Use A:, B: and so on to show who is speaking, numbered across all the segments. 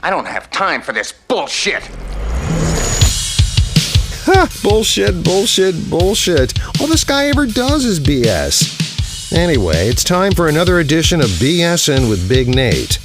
A: I don't have time for this bullshit.
B: Ha! Bullshit, bullshit, bullshit. All this guy ever does is BS. Anyway, it's time for another edition of BSing with Big Nate.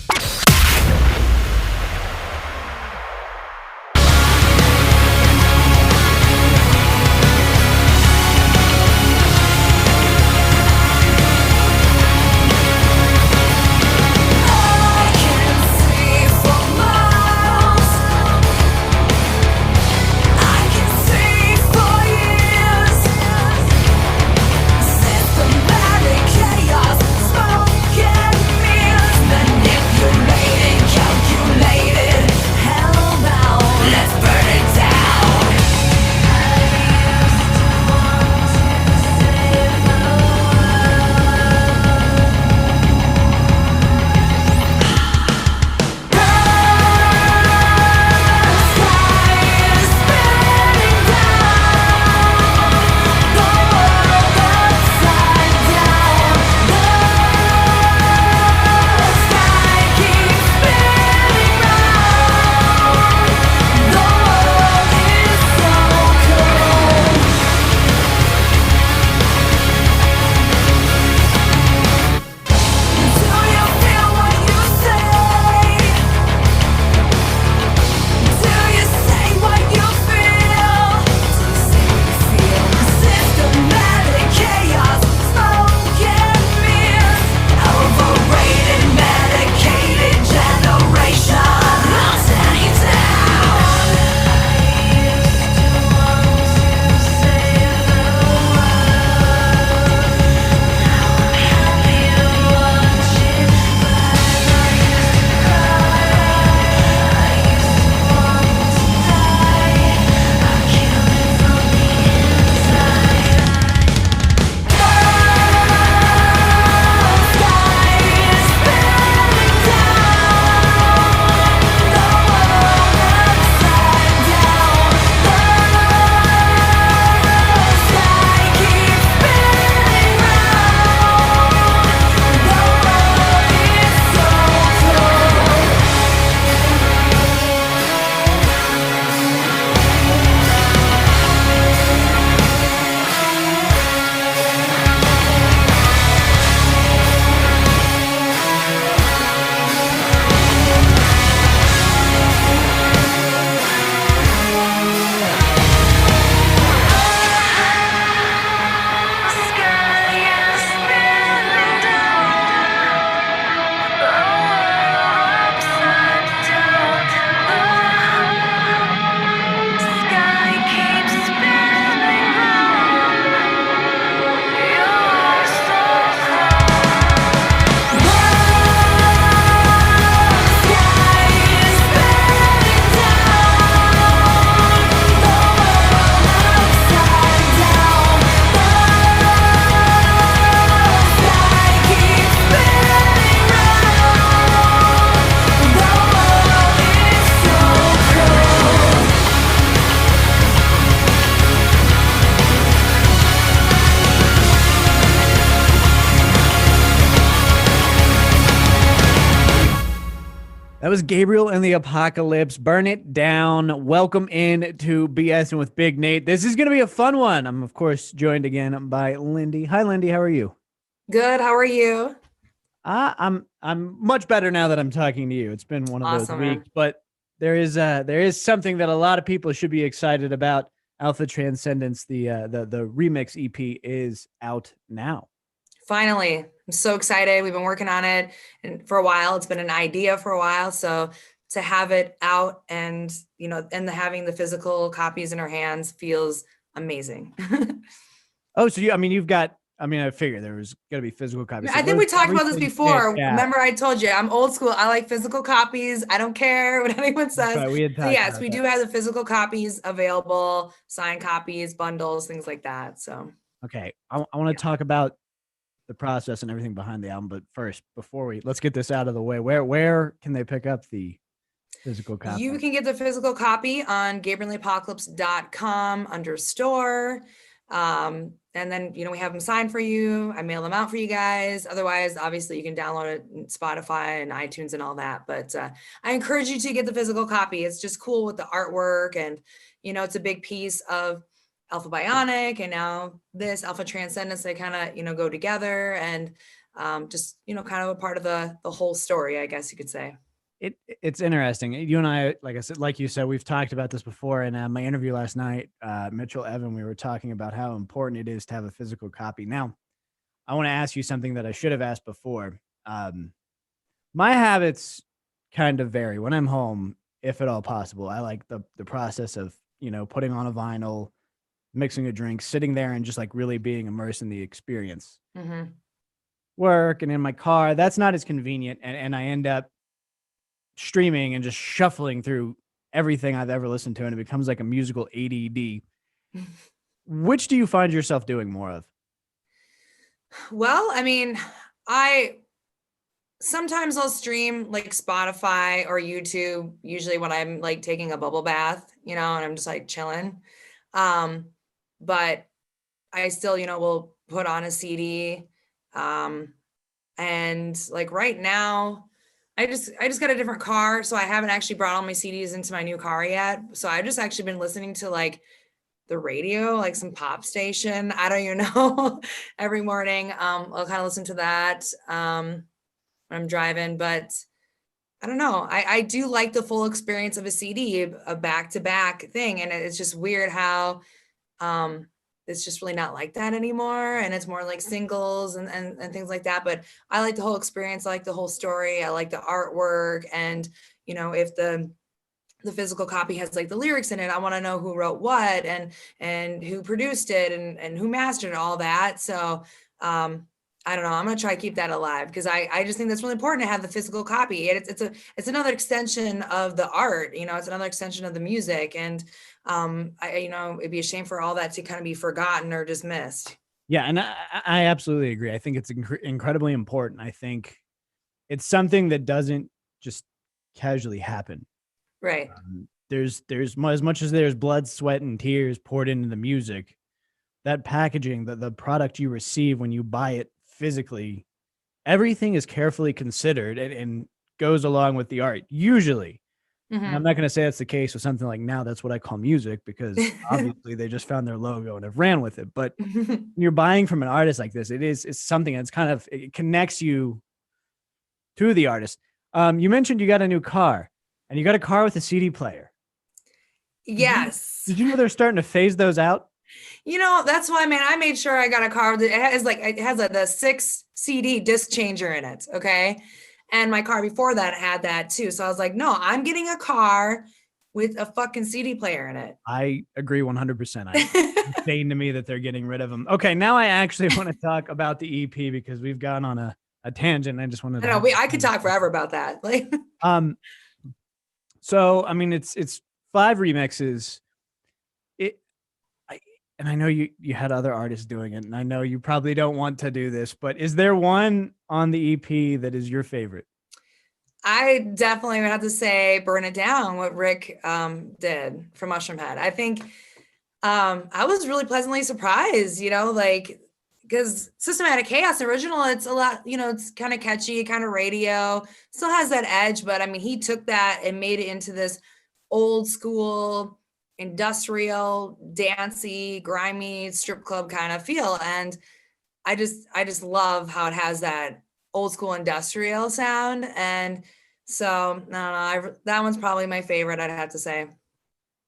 C: That was Gabriel and the Apocalypse. Burn it down. Welcome in to BSing with Big Nate. This is going to be a fun one. I'm, of course, joined again by Lindy. Hi, Lindy. How are you?
D: Good. How are you?
C: I'm much better now that I'm talking to you. It's been one of those weeks, but there is something that a lot of people should be excited about. Alpha Transcendance, the remix EP is out now.
D: Finally, I'm so excited. We've been working on it for a while. It's been an idea for a while. So to have it out and, having the physical copies in our hands feels amazing.
C: Oh, so you've got, I figured there was going to be physical copies.
D: I think we talked about this before. Yeah. Remember, I told you I'm old school. I like physical copies. I don't care what anyone says.
C: Right,
D: we do have the physical copies available, signed copies, bundles, things like that. So,
C: okay. I want to talk about the process and everything behind the album. But first, let's get this out of the way. Where can they pick up the physical copy?
D: You can get the physical copy on GabrielApocalypse.com under store. And then, we have them signed for you. I mail them out for you guys. Otherwise, obviously you can download it in Spotify and iTunes and all that. But I encourage you to get the physical copy. It's just cool with the artwork, and, it's a big piece of Alpha Bionic and now this Alpha Transcendence. They kind of, go together, and just, kind of a part of the whole story, I guess you could say.
C: It's interesting. You and I, like I said, like you said, we've talked about this before. In my interview last night, Mitchell Evan, we were talking about how important it is to have a physical copy. Now, I want to ask you something that I should have asked before. My habits kind of vary. When I'm home, if at all possible, I like the process of, putting on a vinyl, mixing a drink, sitting there and just like really being immersed in the experience.
D: Mm-hmm.
C: Work and in my car, that's not as convenient. And I end up streaming and just shuffling through everything I've ever listened to, and it becomes like a musical ADD. Which do you find yourself doing more of?
D: Well, I mean, sometimes I'll stream like Spotify or YouTube, usually when I'm like taking a bubble bath, and I'm just like chilling. But I still, will put on a CD. And like right now, I just got a different car, so I haven't actually brought all my CDs into my new car yet. So I've just actually been listening to like the radio, like some pop station. I don't even know. Every morning, I'll kind of listen to that when I'm driving. But I don't know. I do like the full experience of a CD, a back-to-back thing, and it's just weird how it's just really not like that anymore, and it's more like singles and things like that. But I like the whole experience. I like the whole story. I like the artwork, and if the physical copy has like the lyrics in it, I want to know who wrote what and who produced it and who mastered all that. So I don't know. I'm gonna try to keep that alive, because I just think that's really important to have the physical copy. It's another extension of the art. It's another extension of the music, and it'd be a shame for all that to kind of be forgotten or dismissed.
C: Yeah, and I absolutely agree. I think it's incredibly important. I think it's something that doesn't just casually happen.
D: Right.
C: There's as much as there's blood, sweat, and tears poured into the music, that packaging, the product you receive when you buy it physically, everything is carefully considered and goes along with the art, usually.
D: Mm-hmm.
C: And I'm not going to say that's the case with something like Now That's What I Call Music, because obviously they just found their logo and have ran with it. But when you're buying from an artist like this, it's something that's it connects you to the artist. You mentioned you got a new car, and you got a car with a CD player.
D: Yes.
C: Did you know they're starting to phase those out?
D: That's why, man, I made sure I got a car that has the 6 CD disc changer in it. Okay. And my car before that had that too. So I was like, no, I'm getting a car with a fucking CD player in it.
C: I agree 100%. It's insane to me that they're getting rid of them. Okay. Now I actually want to talk about the EP, because we've gone on a tangent. I just wanted to
D: I could talk forever about that. Like,
C: so, I mean, it's 5 remixes. And I know you had other artists doing it, and I know you probably don't want to do this, but is there one on the EP that is your favorite?
D: I definitely would have to say Burn It Down, what Rick did for Mushroom Head. I think I was really pleasantly surprised, because Systematic Chaos original, it's a lot, it's kind of catchy, kind of radio, still has that edge, but I mean, he took that and made it into this old school, industrial, dancey, grimy strip club kind of feel. And I just love how it has that old school industrial sound. And so that one's probably my favorite, I'd have to say.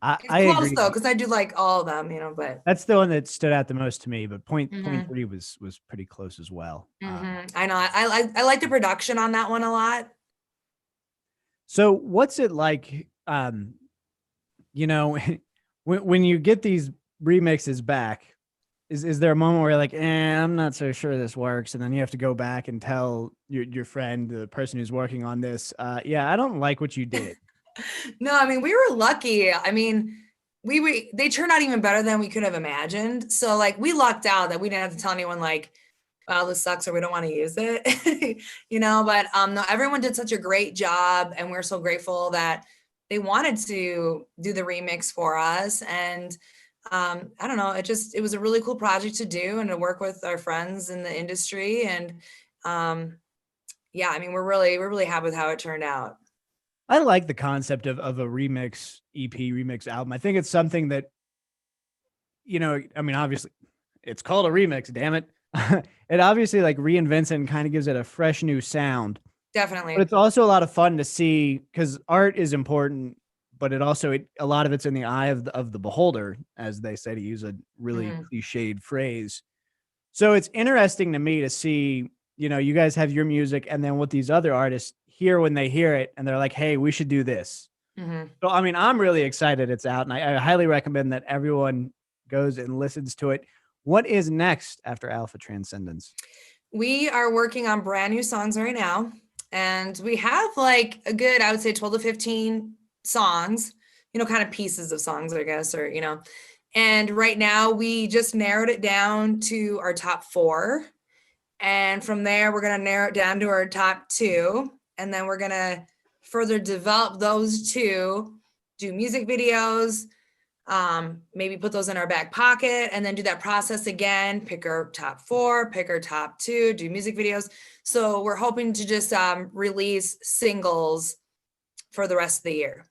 C: I
D: close
C: agree,
D: though, because I do like all of them, but
C: that's the one that stood out the most to me. But point 3 was pretty close as well.
D: I know I like the production on that one a lot.
C: So what's it like? When you get these remixes back, is there a moment where you're like, I'm not so sure this works, and then you have to go back and tell your friend, the person who's working on this, I don't like what you did?
D: No, I mean, we were lucky. I mean, they turned out even better than we could have imagined. So like, we lucked out that we didn't have to tell anyone like, wow, this sucks, or we don't want to use it, but no, everyone did such a great job, and we're so grateful that they wanted to do the remix for us. And I don't know, it was a really cool project to do and to work with our friends in the industry. And yeah, I mean, we're really happy with how it turned out.
C: I like the concept of a remix EP, remix album. I think it's something that, I mean, obviously it's called a remix, damn it. It obviously like reinvents it and kind of gives it a fresh new sound.
D: Definitely.
C: But it's also a lot of fun to see because art is important, but a lot of it's in the eye of the beholder, as they say, to use a really cliched phrase. So it's interesting to me to see, you guys have your music and then what these other artists hear when they hear it and they're like, hey, we should do this. So, I mean, I'm really excited it's out and I highly recommend that everyone goes and listens to it. What is next after Alpha Transcendance?
D: We are working on brand new songs right now. And we have like a good, I would say 12 to 15 songs, kind of pieces of songs, I guess, or, and right now we just narrowed it down to our top 4. And from there, we're going to narrow it down to our top 2. And then we're going to further develop those 2, do music videos, maybe put those in our back pocket and then do that process again, pick our top 4, pick our top 2, do music videos. So we're hoping to just release singles for the rest of the year.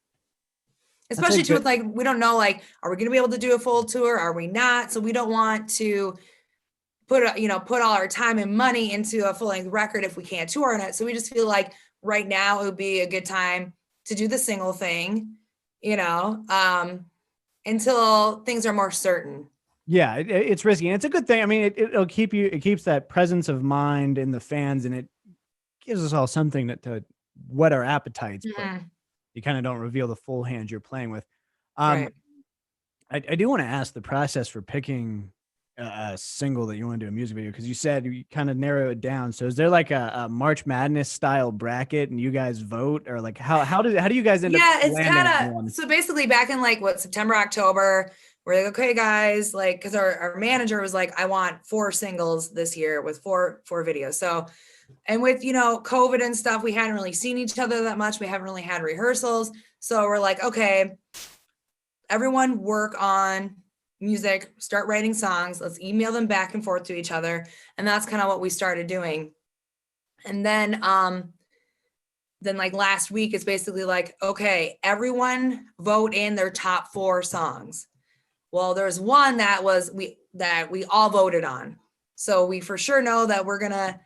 D: Especially too with like, we don't know, like, are we going to be able to do a full tour? Are we not? So we don't want to put all our time and money into a full length record if we can't tour on it. So we just feel like right now it would be a good time to do the single thing, until things are more certain.
C: Yeah, it's risky. And it's a good thing. I mean, it keeps that presence of mind in the fans and it gives us all something to whet our appetites. But you kind of don't reveal the full hand you're playing with.
D: Right.
C: I do want to ask the process for picking a single that you want to do a music video, because you said you kind of narrow it down. So is there like a March Madness style bracket and you guys vote, or like how do you guys end up?
D: Yeah, it's kind of, so basically back in like September, October, we're like, okay, guys, like, because our manager was like, I want 4 singles this year with four videos. So, and with, COVID and stuff, we hadn't really seen each other that much. We haven't really had rehearsals. So we're like, okay, everyone work on music, start writing songs. Let's email them back and forth to each other. And that's kind of what we started doing. And then like last week, it's basically like, okay, everyone vote in their top 4 songs. Well, there's one that we all voted on. So we for sure know that we're going to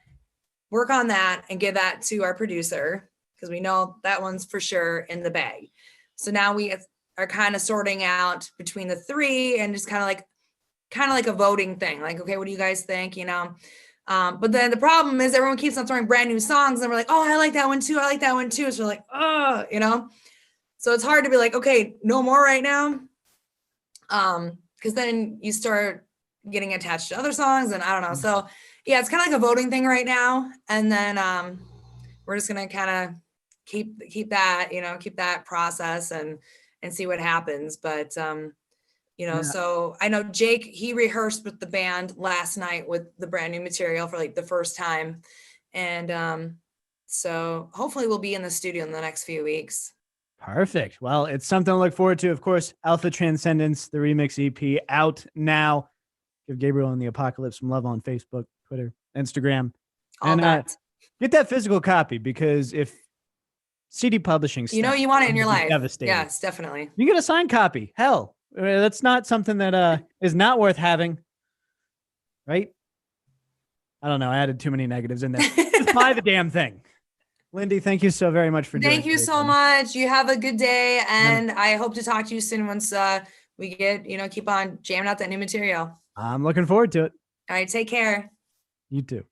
D: work on that and give that to our producer, because we know that one's for sure in the bag. So now we are kind of sorting out between the 3 and just kind of like a voting thing. Like, okay, what do you guys think? But then the problem is everyone keeps on throwing brand new songs and we're like, oh, I like that one too. I like that one too. So we're like, oh, so it's hard to be like, okay, no more right now. Because then you start getting attached to other songs and I don't know. So yeah, it's kind of like a voting thing right now. And then we're just going to kind of keep that, keep that process and see what happens. But, So I know Jake, he rehearsed with the band last night with the brand new material for like the first time. And so hopefully we'll be in the studio in the next few weeks.
C: Perfect. Well, it's something to look forward to. Of course, Alpha Transcendance, the remix EP, out now. Give Gabriel and the Apocalypse some love on Facebook, Twitter, Instagram.
D: All that.
C: Get that physical copy, because if CD publishing,
D: you want it in your life.
C: Devastating.
D: Yes, definitely.
C: You get a signed copy. Hell, that's not something that is not worth having, right? I don't know. I added too many negatives in there. Just buy the damn thing. Lindy, thank you so very much for joining.
D: Thank you so much. You have a good day, and I hope to talk to you soon once we get, keep on jamming out that new material.
C: I'm looking forward to it.
D: All right, take care.
C: You too.